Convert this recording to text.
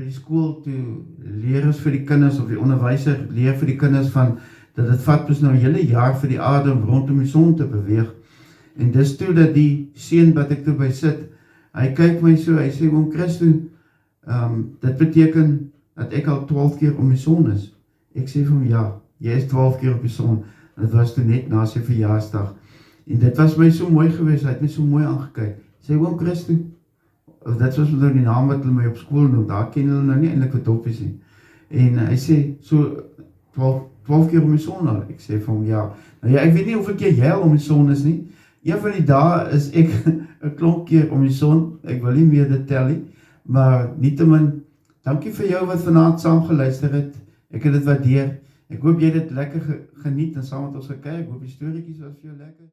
by die skool toe leer ons vir die kinders, of die onderwyser leer vir die kinders van, dat het vat dus nou 'n hele jaar vir die aarde om rondom die son te beweeg. En dis toe dat die seun wat ek toe by sit, hy kyk my so, hy sê, oom Christo, dit beteken dat ek al 12 keer om die son is. Ek sê vir hom, ja, jy is 12 keer op die son. Dit was toe net na sy verjaarsdag. En dit was my so mooi geweest, hy het my so mooi aangekyk. Sê, oom Christo, dit was nou die naam wat hulle my op skool noem, daar ken hulle nou nie eintlik wat doppies nie. En hy sê, so 12 keer om die son al. Ek sê vir hom, ja. Nou ja, ek weet nie hoeveel keer jy al om die son is nie. Een van die dae is ek 'n klomp keer om die son, ek wil nie meer dit tel nie, maar nietemin, dankie vir jou wat vanaand saam geluister het, ek het dit waardeer, ek hoop jy het dit lekker geniet en saam met ons gekuier, ek hoop die storieetjies was vir jou lekker.